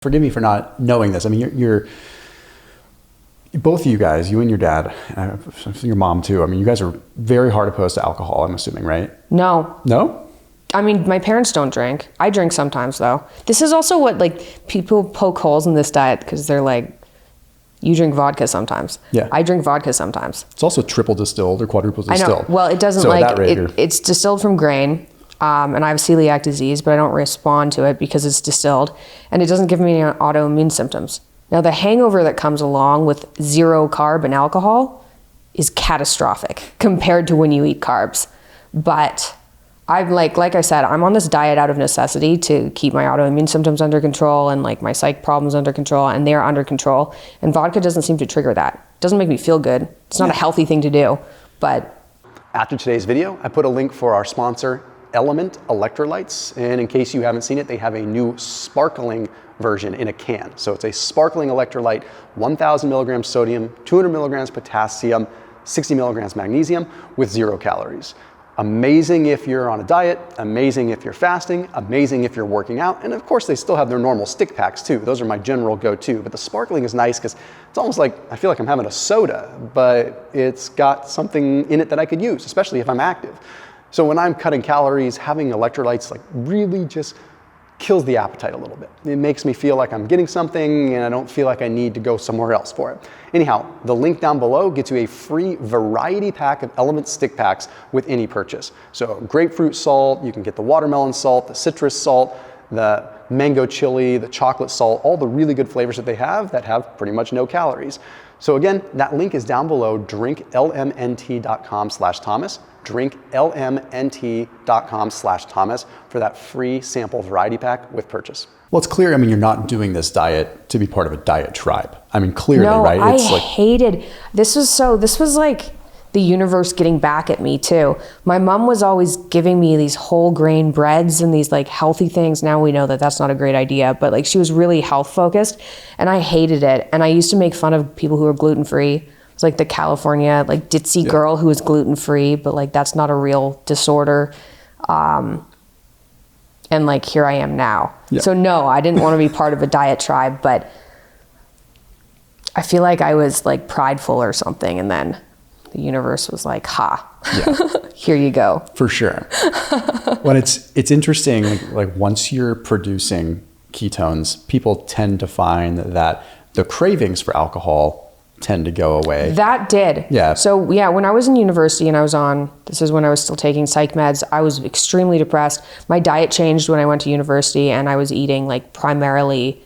Forgive me for not knowing this. I mean, you're both of you guys, you and your dad, your mom too. I mean, you guys are very hard opposed to alcohol, I'm assuming, right? No. No? I mean, my parents don't drink. I drink sometimes though. This is also what like people poke holes in this diet because they're like, you drink vodka sometimes. Yeah. I drink vodka sometimes. It's also triple distilled or quadruple distilled. I know. Well, it doesn't it's distilled from grain. And I have celiac disease, but I don't respond to it because it's distilled, and it doesn't give me any autoimmune symptoms. Now, the hangover that comes along with 0 carb and alcohol is catastrophic compared to when you eat carbs. But I'm like I said, I'm on this diet out of necessity to keep my autoimmune symptoms under control and like my psych problems under control, and they're under control. And vodka doesn't seem to trigger that. It doesn't make me feel good. It's not a healthy thing to do, but. After today's video, I put a link for our sponsor, LMNT electrolytes, and in case you haven't seen it, they have a new sparkling version in a can. So it's a sparkling electrolyte, 1,000 milligrams sodium, 200 milligrams potassium, 60 milligrams magnesium with 0 calories. Amazing if you're on a diet, amazing if you're fasting, amazing if you're working out, and of course they still have their normal stick packs too. Those are my general go-to, but the sparkling is nice because it's almost like I feel like I'm having a soda, but it's got something in it that I could use, especially if I'm active. So when I'm cutting calories, having electrolytes like really just kills the appetite a little bit. It makes me feel like I'm getting something and I don't feel like I need to go somewhere else for it. Anyhow, the link down below gets you a free variety pack of LMNT stick packs with any purchase. So grapefruit salt, you can get the watermelon salt, the citrus salt, the mango chili, the chocolate salt, all the really good flavors that they have that have pretty much no calories. So again, that link is down below, drinklmnt.com/Thomas, drinklmnt.com/Thomas for that free sample variety pack with purchase. Well, it's clear, I mean, you're not doing this diet to be part of a diet tribe. I mean, clearly, no, right? I hated, this was like the universe getting back at me too. My mom was always giving me these whole grain breads and these like healthy things. Now we know that that's not a great idea, but like she was really health focused and I hated it. And I used to make fun of people who were gluten-free. It's like the California, like ditzy girl who is gluten-free, but like that's not a real disorder. And like here I am now. Yeah. So no, I didn't want to be part of a diet tribe, but I feel like I was like prideful or something. And then the universe was like, here you go. For sure. Well, it's interesting, like once you're producing ketones, people tend to find that the cravings for alcohol tend to go away. That did. Yeah. So yeah, when I was in university and this is when I was still taking psych meds, I was extremely depressed. My diet changed when I went to university and I was eating like primarily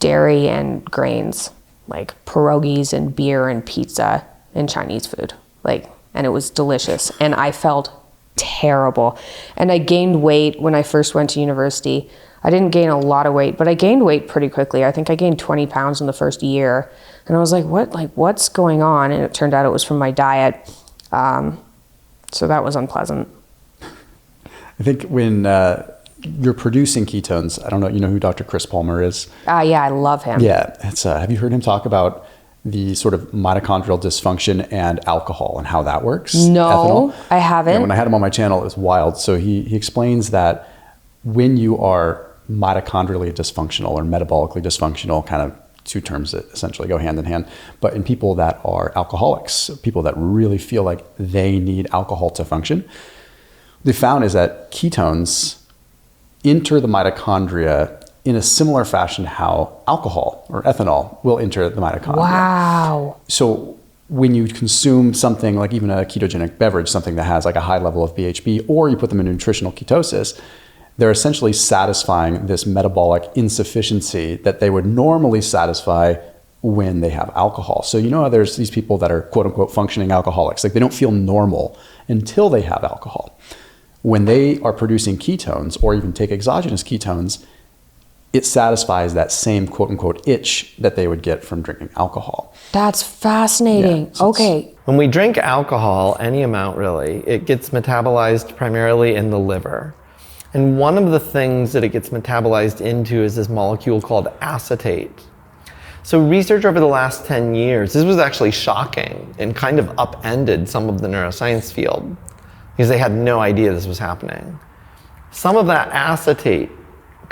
dairy and grains, like pierogies and beer and pizza and Chinese food, and it was delicious. And I felt terrible. And I gained weight when I first went to university. I didn't gain a lot of weight, but I gained weight pretty quickly. I think I gained 20 pounds in the first year. And I was like, what's going on? And it turned out it was from my diet. So that was unpleasant. I think when you're producing ketones, I don't know, you know who Dr. Chris Palmer is? Yeah, I love him. Yeah, have you heard him talk about the sort of mitochondrial dysfunction and alcohol and how that works? No, ethanol? I haven't. Yeah, when I had him on my channel, it was wild. So he explains that when you are mitochondrially dysfunctional or metabolically dysfunctional, kind of two terms that essentially go hand in hand, but in people that are alcoholics, people that really feel like they need alcohol to function, they found is that ketones enter the mitochondria in a similar fashion how alcohol or ethanol will enter the mitochondria. Wow. So when you consume something like even a ketogenic beverage, something that has like a high level of BHB, or you put them in nutritional ketosis, they're essentially satisfying this metabolic insufficiency that they would normally satisfy when they have alcohol. So you know how there's these people that are quote unquote functioning alcoholics, like they don't feel normal until they have alcohol. When they are producing ketones or even take exogenous ketones, it satisfies that same quote unquote itch that they would get from drinking alcohol. That's fascinating. Yeah, so okay. When we drink alcohol, any amount really, it gets metabolized primarily in the liver. And one of the things that it gets metabolized into is this molecule called acetate. So research over the last 10 years, this was actually shocking and kind of upended some of the neuroscience field because they had no idea this was happening. Some of that acetate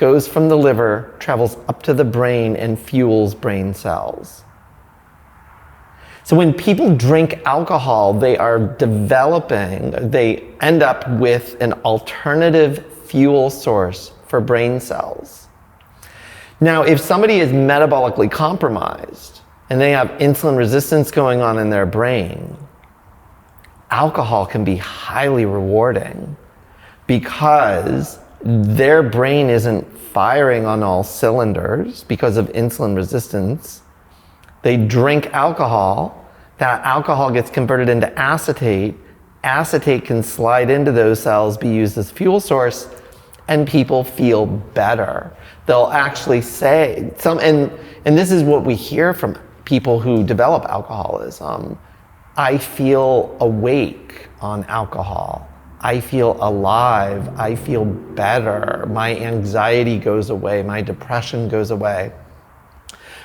goes from the liver, travels up to the brain, and fuels brain cells. So when people drink alcohol, they end up with an alternative fuel source for brain cells. Now, if somebody is metabolically compromised and they have insulin resistance going on in their brain, alcohol can be highly rewarding because their brain isn't firing on all cylinders because of insulin resistance. They drink alcohol, that alcohol gets converted into acetate. Acetate can slide into those cells, be used as fuel source, and people feel better. They'll actually say, and this is what we hear from people who develop alcoholism, I feel awake on alcohol. I feel alive. I feel better. My anxiety goes away. My depression goes away.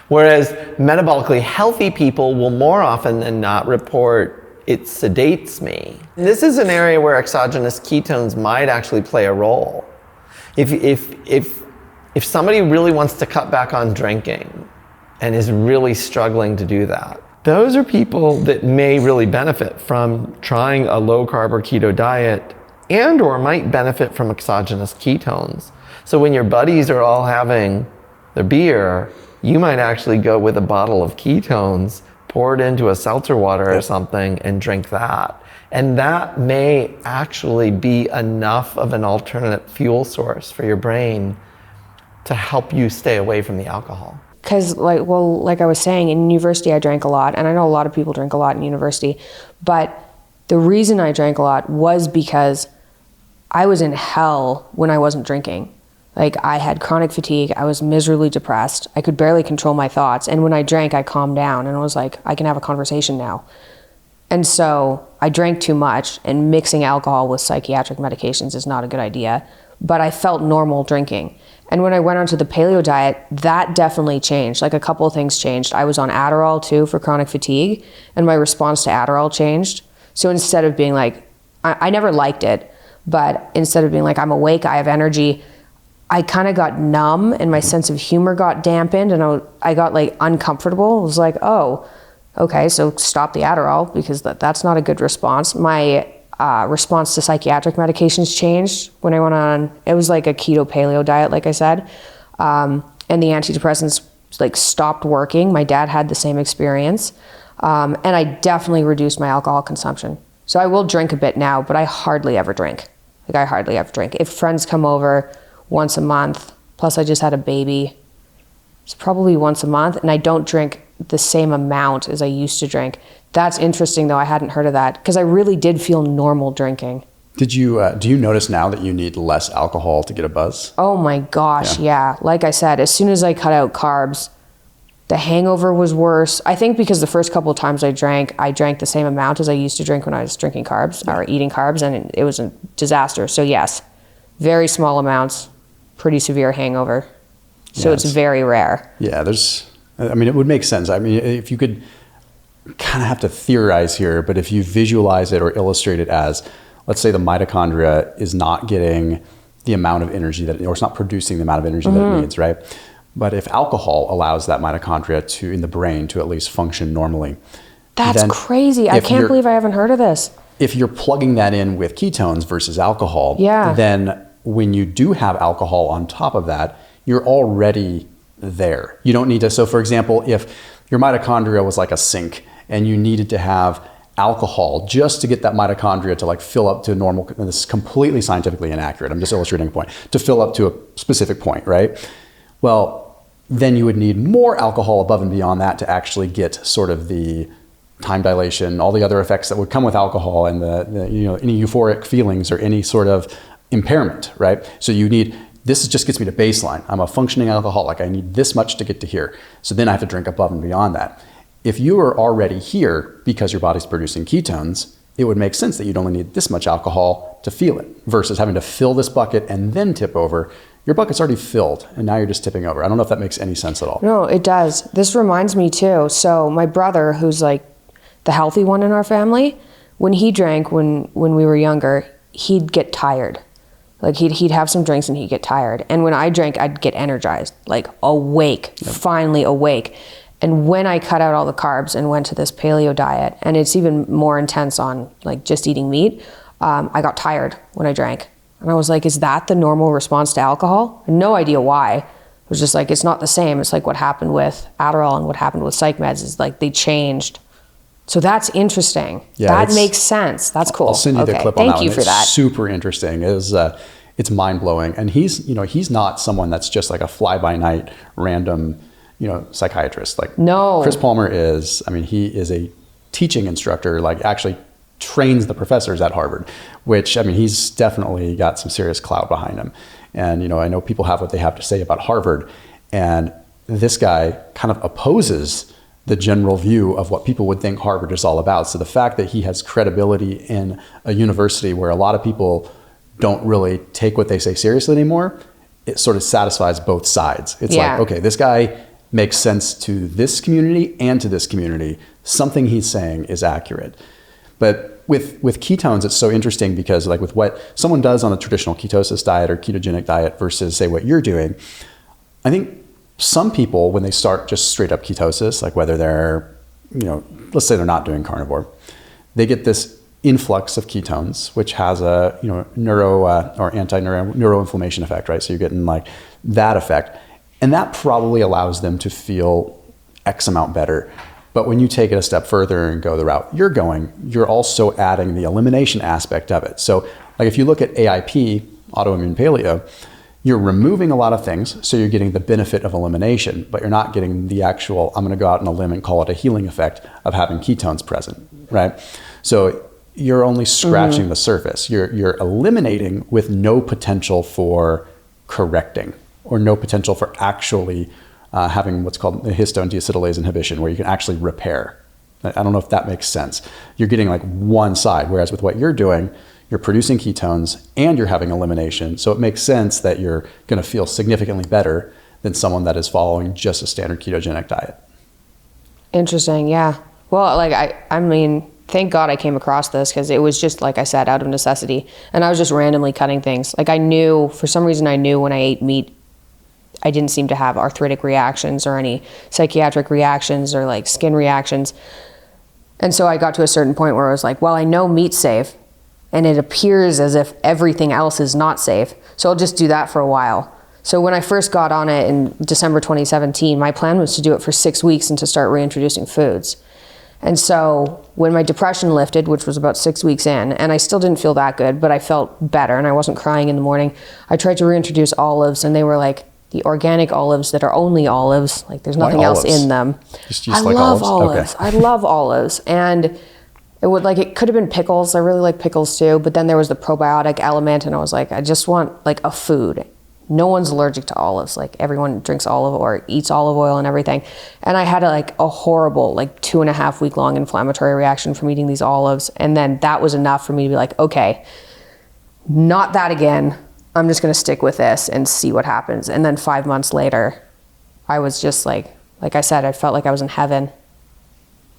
Whereas metabolically healthy people will more often than not report, it sedates me. This is an area where exogenous ketones might actually play a role. If somebody really wants to cut back on drinking and is really struggling to do that, those are people that may really benefit from trying a low carb or keto diet and or might benefit from exogenous ketones. So when your buddies are all having their beer, you might actually go with a bottle of ketones, pour it into a seltzer water or something and drink that. And that may actually be enough of an alternate fuel source for your brain to help you stay away from the alcohol. Because like I was saying, in university I drank a lot, and I know a lot of people drink a lot in university, but the reason I drank a lot was because I was in hell when I wasn't drinking. Like, I had chronic fatigue, I was miserably depressed, I could barely control my thoughts, and when I drank, I calmed down, and I was like, I can have a conversation now. And so I drank too much, and mixing alcohol with psychiatric medications is not a good idea, but I felt normal drinking. And when I went onto the paleo diet, that definitely changed. Like, a couple of things changed. I was on Adderall too for chronic fatigue, and my response to Adderall changed. So instead of being like, I never liked it, but instead of being like, I'm awake, I have energy, I kind of got numb, and my sense of humor got dampened, and I got like uncomfortable. I was like, oh, okay, so stop the Adderall, because that's not a good response. My response to psychiatric medications changed when I went on, it was like a keto paleo diet, like I said, and the antidepressants like stopped working. My dad had the same experience, and I definitely reduced my alcohol consumption. So I will drink a bit now, but I hardly ever drink. Like, I hardly ever drink. If friends come over once a month, plus I just had a baby, it's probably once a month, and I don't drink the same amount as I used to drink. That's interesting though, I hadn't heard of that, because I really did feel normal drinking. Do you notice now that you need less alcohol to get a buzz? Oh my gosh, yeah. Like I said, as soon as I cut out carbs, the hangover was worse. I think because the first couple of times I drank the same amount as I used to drink when I was drinking carbs or eating carbs, and it was a disaster. So yes, very small amounts, pretty severe hangover. So it's very rare. Yeah, it would make sense. I mean, if you could kind of have to theorize here, but if you visualize it or illustrate it as, let's say the mitochondria is not getting the amount of energy or it's not producing the amount of energy that it needs, right? But if alcohol allows that mitochondria in the brain to at least function normally. That's crazy. I can't believe I haven't heard of this. If you're plugging that in with ketones versus alcohol, then when you do have alcohol on top of that, you're already there. You don't need to. So for example, if your mitochondria was like a sink and you needed to have alcohol just to get that mitochondria to like fill up to normal, and this is completely scientifically inaccurate, I'm just illustrating a point, to fill up to a specific point, right? Well, then you would need more alcohol above and beyond that to actually get sort of the time dilation, all the other effects that would come with alcohol, and any euphoric feelings or any sort of impairment, right? So this just gets me to baseline. I'm a functioning alcoholic. I need this much to get to here. So then I have to drink above and beyond that. If you are already here because your body's producing ketones, it would make sense that you'd only need this much alcohol to feel it versus having to fill this bucket and then tip over. Your bucket's already filled and now you're just tipping over. I don't know if that makes any sense at all. No, it does. This reminds me too. So my brother, who's like the healthy one in our family, when he drank when we were younger, he'd get tired. Like he'd have some drinks and he'd get tired. And when I drank, I'd get energized, like awake, finally awake. And when I cut out all the carbs and went to this paleo diet, and it's even more intense on like just eating meat, I got tired when I drank. And I was like, is that the normal response to alcohol? No idea why. It was just like, it's not the same. It's like what happened with Adderall and what happened with psych meds is like they changed. So that's interesting. Yeah, that makes sense. That's cool. I'll send you the clip on that one. Thank you for It's that. super interesting. It's mind blowing. And he's not someone that's just like a fly by night random, psychiatrist. Like No. Chris Palmer is. I mean, he is a teaching instructor. Like actually trains the professors at Harvard. Which I mean, he's definitely got some serious clout behind him. And I know people have what they have to say about Harvard, and this guy kind of opposes the general view of what people would think Harvard is all about. So the fact that he has credibility in a university where a lot of people don't really take what they say seriously anymore, it sort of satisfies both sides. It's like, okay, this guy makes sense to this community and to this community. Something he's saying is accurate. But with ketones, it's so interesting because like with what someone does on a traditional ketosis diet or ketogenic diet versus say what you're doing, I think some people, when they start just straight up ketosis, like whether they're, let's say they're not doing carnivore, they get this influx of ketones, which has a, or neuroinflammation effect, right? So you're getting like that effect. And that probably allows them to feel X amount better. But when you take it a step further and go the route you're going, you're also adding the elimination aspect of it. So like if you look at AIP, autoimmune paleo, you're removing a lot of things, so you're getting the benefit of elimination, but you're not getting the actual, I'm gonna go out on a limb and call it a healing effect of having ketones present, right? So you're only scratching the surface. You're eliminating with no potential for correcting or no potential for actually having what's called histone deacetylase inhibition, where you can actually repair. I don't know if that makes sense. You're getting like one side, whereas with what you're doing, you're producing ketones and you're having elimination. So it makes sense that you're going to feel significantly better than someone that is following just a standard ketogenic diet. Interesting. Yeah. Well, like I mean, thank God I came across this because it was just, like I said, out of necessity. And I was just randomly cutting things. Like for some reason I knew when I ate meat, I didn't seem to have arthritic reactions or any psychiatric reactions or like skin reactions. And so I got to a certain point where I was like, well, I know meat's safe and it appears as if everything else is not safe. So I'll just do that for a while. So when I first got on it in December 2017, my plan was to do it for 6 weeks and to start reintroducing foods. And so when my depression lifted, which was about 6 weeks in, and I still didn't feel that good, but I felt better and I wasn't crying in the morning, I tried to reintroduce olives, and they were like the organic olives that are only olives, like there's nothing else in them. I love olives. Okay. I love olives. And it could have been pickles. I really like pickles too, but then there was the probiotic element, and I was like, I just want like a food. No one's allergic to olives. Like everyone drinks olive or eats olive oil and everything. And I had a horrible 2.5 week long inflammatory reaction from eating these olives. And then that was enough for me to be like, okay, not that again. I'm just going to stick with this and see what happens. And then 5 months later, I was just like I said, I felt like I was in heaven.